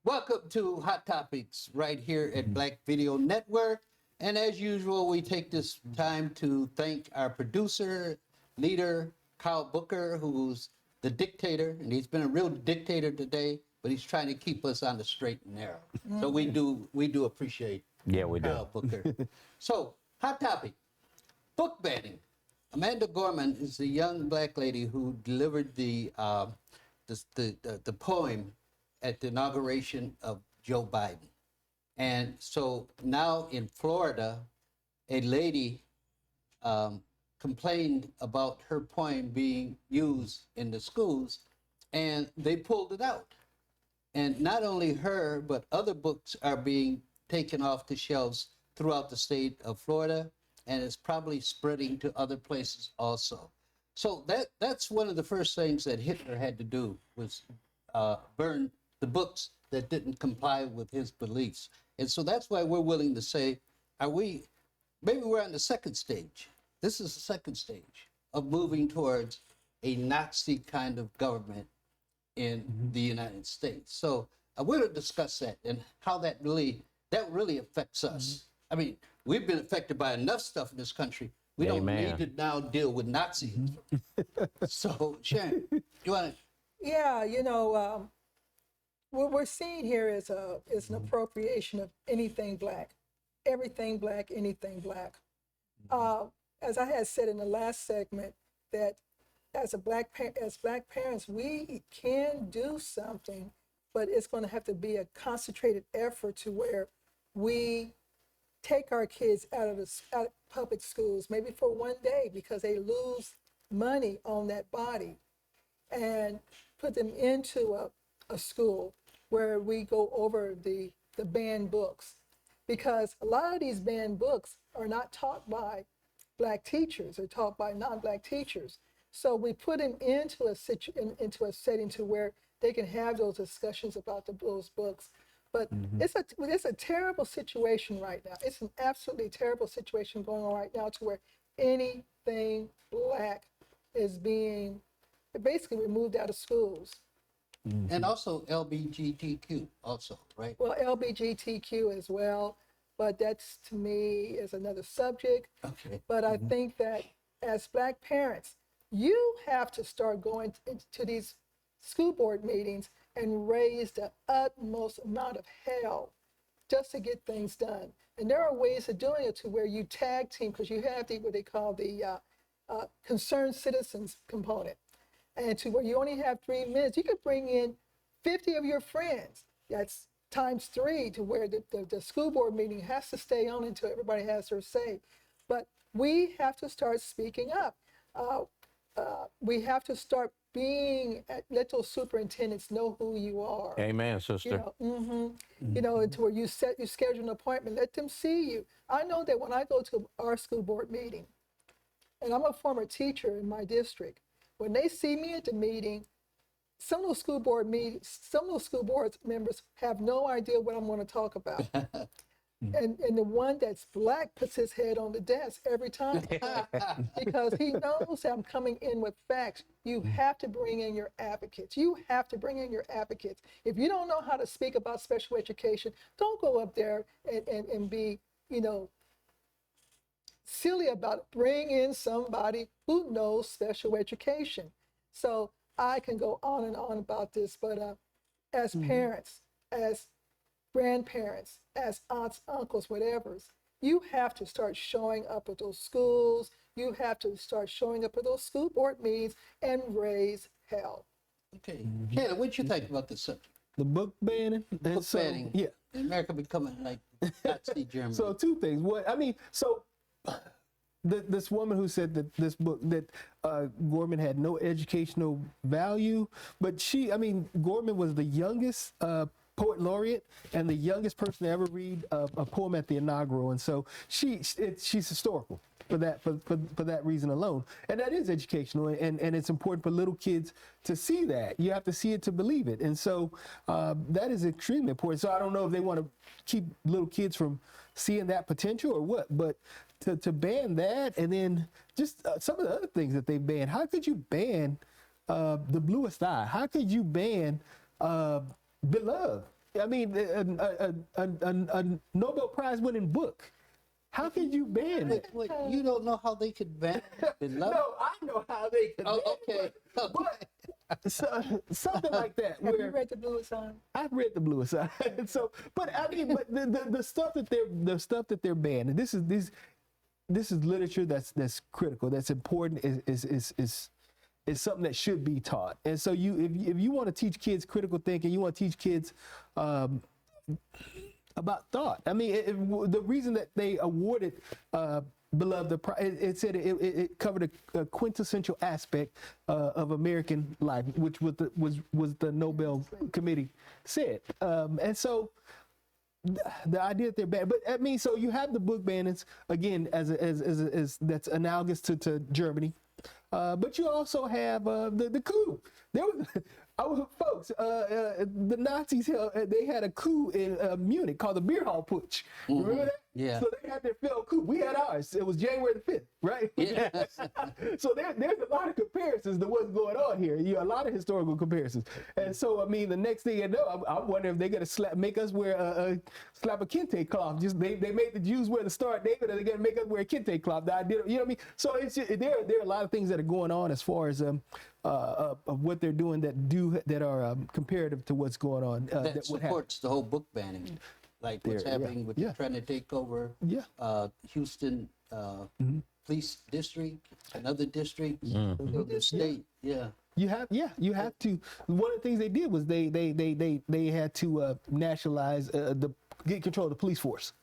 Welcome to Hot Topics right here at Black Video Network. And as usual, we take this time to thank our producer, leader, Kyle Booker, who's the dictator. And he's been a real dictator today, but he's trying to keep us on the straight and narrow. So we do appreciate Kyle Booker. So, hot topic, book banning. Amanda Gorman is a young black lady who delivered the poem at the inauguration of Joe Biden. And so now in Florida, a lady complained about her poem being used in the schools, and they pulled it out. And not only her, but other books are being taken off the shelves throughout the state of Florida, and it's probably spreading to other places also. So that's one of the first things that Hitler had to do was burn the books that didn't comply with his beliefs. And so that's why we're willing to say, maybe we're on the second stage. This is the second stage of moving towards a Nazi kind of government in the United States. So I want to discuss that and how that really affects us. I mean, we've been affected by enough stuff in this country. We don't need to now deal with Nazism. So, Sharon, you want to? Yeah, what we're seeing here is an appropriation of anything black, everything black, anything black. As I had said in the last segment, that as black parents, we can do something, but it's going to have to be a concentrated effort to where we take our kids out of public schools, maybe for one day, because they lose money on that body, and put them into a school where we go over the banned books. Because a lot of these banned books are not taught by black teachers, they're taught by non-black teachers. So we put them into a setting to where they can have those discussions about those books. But it's a terrible situation right now. It's an absolutely terrible situation going on right now to where anything black is being basically removed out of schools. And also LGBTQ also, right? Well, LGBTQ as well, but that's, to me, is another subject. Okay. But I think that as black parents, you have to start going to these school board meetings and raise the utmost amount of hell just to get things done. And there are ways of doing it to where you tag team, because you have what they call the concerned citizens component. And to where you only have 3 minutes, you could bring in 50 of your friends. That's times 3 to where the school board meeting has to stay on until everybody has their say. But we have to start speaking up. We have to start let those superintendents know who you are. Amen, sister. To where you schedule an appointment, let them see you. I know that when I go to our school board meeting, and I'm a former teacher in my district, when they see me at the meeting, some of those school board members have no idea what I'm going to talk about. And the one that's black puts his head on the desk every time because he knows that I'm coming in with facts. You have to bring in your advocates. You have to bring in your advocates. If you don't know how to speak about special education, don't go up there and be, silly about it. Bring in somebody who knows special education. So I can go on and on about this, but as parents, as grandparents, as aunts, uncles, whatever, you have to start showing up at those schools. You have to start showing up at those school board meetings and raise hell. Okay. Ken, what do you think about this subject? The book banning? Book banning. Yeah. America becoming like Nazi Germany. So 2 things. This woman who said that this book, that Gorman had no educational value, but Gorman was the youngest poet laureate and the youngest person to ever read a poem at the inaugural, and so she's historical for that reason alone, and that is educational, and it's important for little kids to see that. You have to see it to believe it, and so that is extremely important. So I don't know if they want to keep little kids from seeing that potential or what, but to ban that, and then just some of the other things that they banned. How could you ban The Bluest Eye? How could you ban Beloved? I mean, a Nobel Prize winning book. How can you ban it? Wait, you don't know how they could ban beloved? No, I know how they can. Oh, ban okay. But something like that. Have you Where read The Bluest Eye? I've read The Bluest Eye. So, but I mean, but the stuff that they're banning. This is literature that's critical. That's important. Is something that should be taught. And so if you want to teach kids critical thinking, you want to teach kids about thought. I mean, the reason that they awarded Beloved the prize, it said it covered a quintessential aspect of American life, which was the Nobel Committee said. And so the idea that they're banned, but I mean, so you have the book bannings again as that's analogous to Germany. But you also have the coup. There was, folks, the Nazis they had a coup in Munich called the Beer Hall Putsch. Remember that? Yeah. So they had their failed coup. We had ours. It was January the 5th, right? Yeah. So there's a lot of comparisons to what's going on here. You know, a lot of historical comparisons. And so, I mean, the next thing you know, I'm wondering if they're going to make us wear slap a kente cloth. Just they made the Jews wear the Star of David, and they're going to make us wear a kente cloth. The idea, you know what I mean? So it's just, there are a lot of things that are going on as far as of what they're doing that are comparative to what's going on. That would happen. supports the whole book banning, like what's There, happening with trying to take over Houston police district, another district, the state. Yeah. You have to. One of the things they did was they had to nationalize get control of the police force.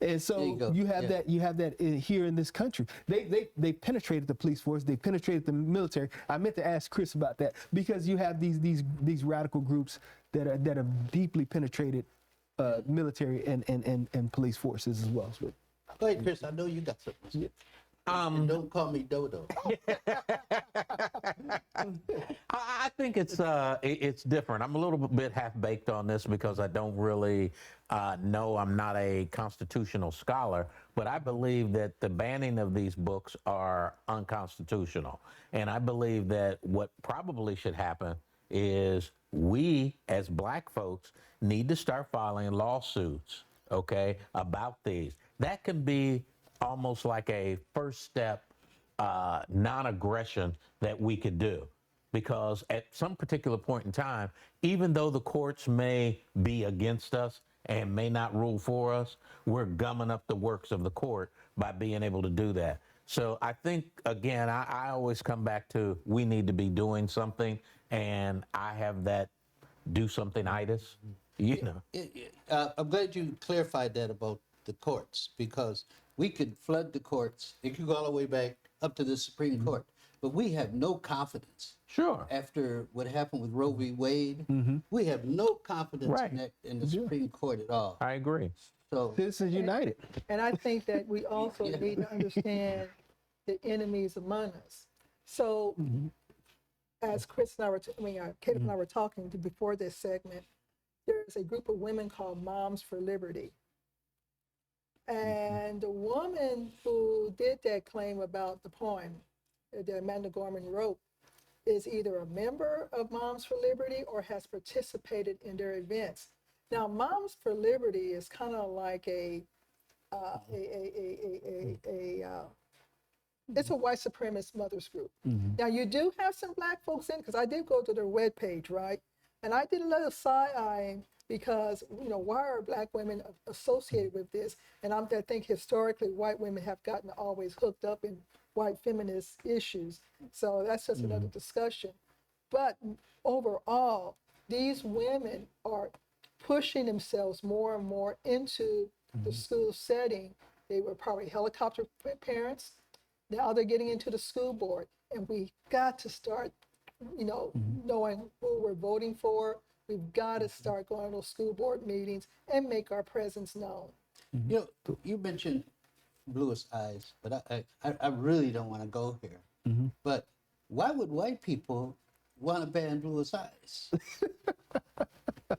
And so you have that here in this country. They penetrated the police force. They penetrated the military. I meant to ask Chris about that because you have these radical groups that have deeply penetrated military and police forces as well. So, Go ahead, Chris. I know you got something. And don't call me Dodo. I think it's different. I'm a little bit half baked on this because I don't really know. I'm not a constitutional scholar, but I believe that the banning of these books are unconstitutional. And I believe that what probably should happen is we as black folks need to start filing lawsuits, okay, about these. That can be almost like a first step non-aggression that we could do. Because at some particular point in time, even though the courts may be against us and may not rule for us, we're gumming up the works of the court by being able to do that. So I think, again, I always come back to we need to be doing something, and I have that do something-itis, you know. I'm glad you clarified that about the courts, because we could flood the courts. It could go all the way back up to the Supreme Court. But we have no confidence. Sure. After what happened with Roe v. Wade, we have no confidence in the Supreme Court at all. I agree. So Citizens United. And I think that we also need to understand the enemies among us. So, as Chris and I were, Kate and I were talking before this segment, there's a group of women called Moms for Liberty. And the woman who did that claim about the poem that Amanda Gorman wrote is either a member of Moms for Liberty or has participated in their events. Now, Moms for Liberty is kind of like it's a white supremacist mothers group. Now, you do have some black folks in, because I did go to their webpage, right? And I did a little side-eyeing because, why are black women associated with this? And I think historically, white women have gotten always hooked up in white feminist issues. So that's just another discussion. But overall, these women are pushing themselves more and more into the school setting. They were probably helicopter parents. Now they're getting into the school board. And we got to start, knowing who we're voting for. We've got to start going to those school board meetings and make our presence known. You mentioned Bluest Eyes, but I really don't want to go here. But why would white people want to ban Bluest Eyes?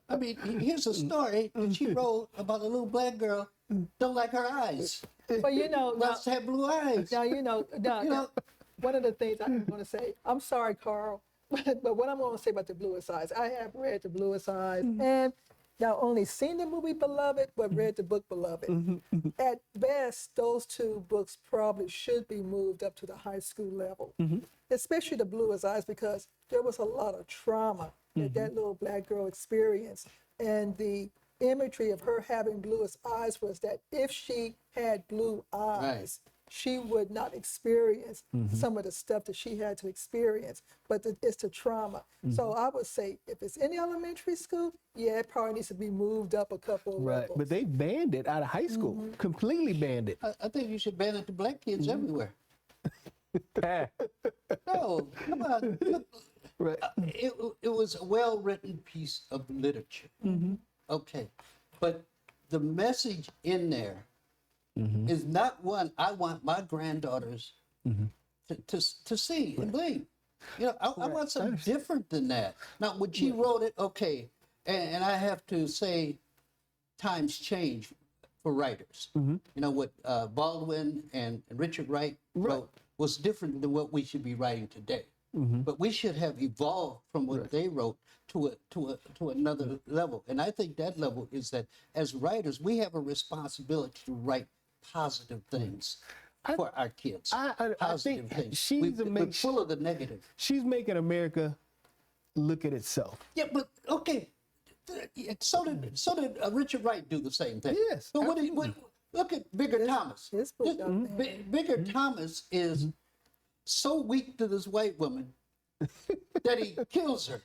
I mean, here's a story that she wrote about a little black girl don't like her eyes. But Wants to have blue eyes. Now, one of the things I'm going to say, I'm sorry, Carl, but what I'm going to say about the Bluest Eyes, I have read the Bluest Eyes, and not only seen the movie Beloved, but read the book Beloved. At best, those two books probably should be moved up to the high school level, especially The Bluest Eyes, because there was a lot of trauma that that little black girl experienced. And the imagery of her having bluest eyes was that if she had blue eyes, she would not experience some of the stuff that she had to experience, but it's the trauma. So I would say if it's in the elementary school, yeah, it probably needs to be moved up a couple of levels. But they banned it out of high school, completely banned it. I think you should ban it to black kids everywhere. No, come on. Look, Right. it was a well-written piece of literature. Okay, but the message in there is not one I want my granddaughters to see and believe. You know, I want something different than that. Now, when she wrote it, okay, and I have to say, times change for writers. You know, what Baldwin and Richard Wright wrote was different than what we should be writing today. But we should have evolved from what they wrote to another level. And I think that level is that as writers, we have a responsibility to write positive things for our kids. I think We're full of the negative. she's making America look at itself. Yeah, but okay. So did Richard Wright do the same thing. Yes, But look at Bigger Thomas. His book out there. Bigger Thomas is so weak to this white woman that he kills her.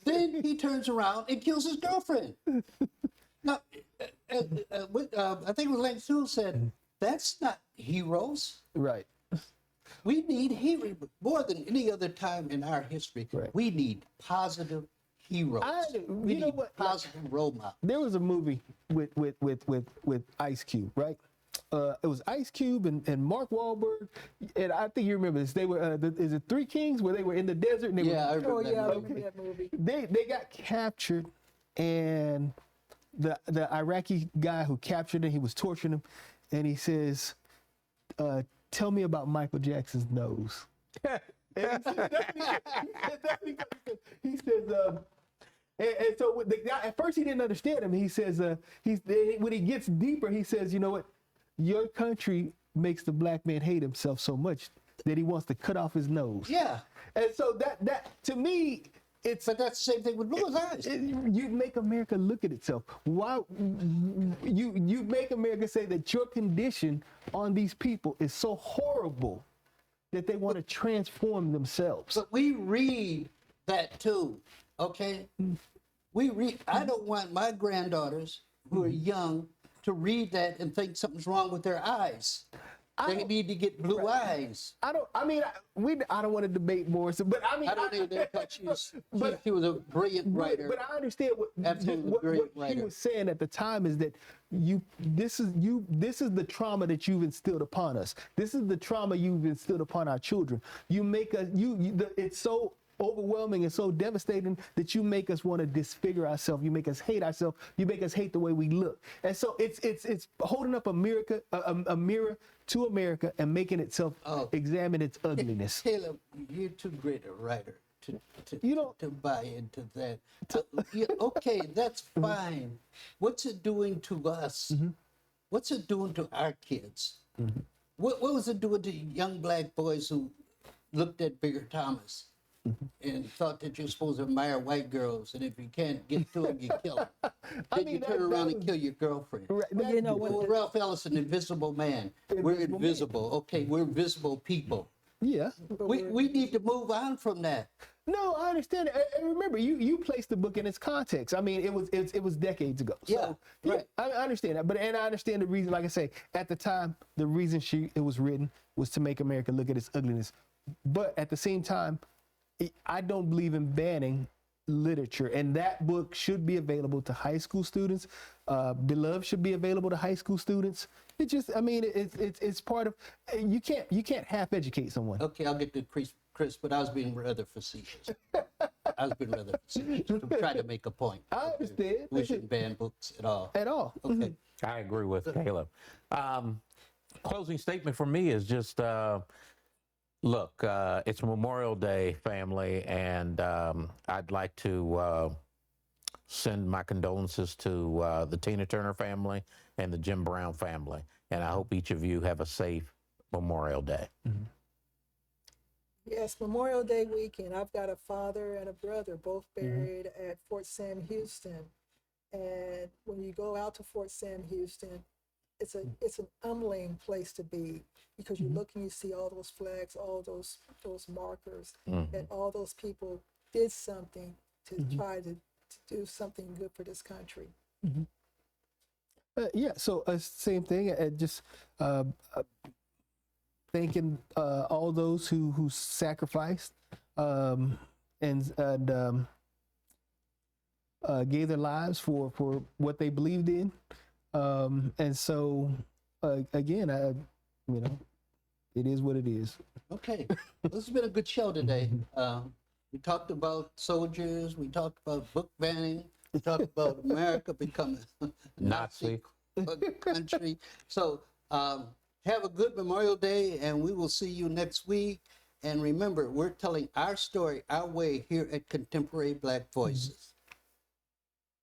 Then he turns around and kills his girlfriend. Now, I think it was Lane Sewell said, that's not heroes. Right. We need heroes more than any other time in our history. Right. We need positive heroes. We you know need what? positive role models. There was a movie with Ice Cube, right? It was Ice Cube and Mark Wahlberg, and I think you remember this. They were, is it Three Kings, where they were in the desert? And they Yeah, I were, remember Oh, yeah, I that. remember that movie. they got captured, and the Iraqi guy who captured him, he was torturing him, and he says, "Tell me about Michael Jackson's nose." He says, and so with the guy, at first he didn't understand him. He says, when he gets deeper, he says, you know what? Your country makes the black man hate himself so much that he wants to cut off his nose. Yeah, And so that to me, but that's the same thing with Blue's Eyes. you make America look at itself. Why you make America say that your condition on these people is so horrible that they want to transform themselves. But we read that too, okay? We read. I don't want my granddaughters who are young to read that and think something's wrong with their eyes. They need to get blue eyes. I don't want to debate Morrison, but I mean, I don't even think she was a brilliant writer. But I understand Absolutely what brilliant she writer. was saying at the time is that this is the trauma that you've instilled upon us. This is the trauma you've instilled upon our children. You make us it's so overwhelming and so devastating that you make us want to disfigure ourselves. You make us hate ourselves. You make us hate the way we look. And so it's holding up a mirror to America and making itself examine its ugliness. Caleb, you're too great a writer You don't- to buy into that. Okay, that's fine. What's it doing to us? What's it doing to our kids? What was it doing to young black boys who looked at Bigger Thomas and thought that you're supposed to admire white girls, and if you can't get to them, you kill them? Then you turn around and kill your girlfriend. Well, you know what? Well, Ralph Ellison, Invisible Man. We're invisible. Okay, we're visible people. Yeah. We need to move on from that. No, I understand. And remember, you placed the book in its context. I mean, it was decades ago. So, Yeah, right. I understand that. And I understand the reason. Like I say, at the time, the reason it was written was to make America look at its ugliness. But at the same time, I don't believe in banning literature, and that book should be available to high school students. Beloved should be available to high school students. It just, I mean, it's part of. You can't half educate someone. Okay, I'll get to Chris, but I was being rather facetious. To try to make a point. I understand. We shouldn't ban books at all. At all. Okay. I agree with Caleb. Closing statement for me is just, look, it's Memorial Day, family, and I'd like to send my condolences to the Tina Turner family and the Jim Brown family. And I hope each of you have a safe Memorial Day. Yes, Memorial Day weekend. I've got a father and a brother, both buried at Fort Sam Houston. And when you go out to Fort Sam Houston, it's an humbling place to be, because you look and you see all those flags, all those markers, and all those people did something to try to do something good for this country. Yeah, so same thing. Just thanking all those who sacrificed and gave their lives for what they believed in. And so again, it is what it is. Okay, this has been a good show today. We talked about soldiers, we talked about book banning, we talked about America becoming a Nazi. country. So have a good Memorial Day, and we will see you next week. And remember, we're telling our story our way here at Contemporary Black Voices.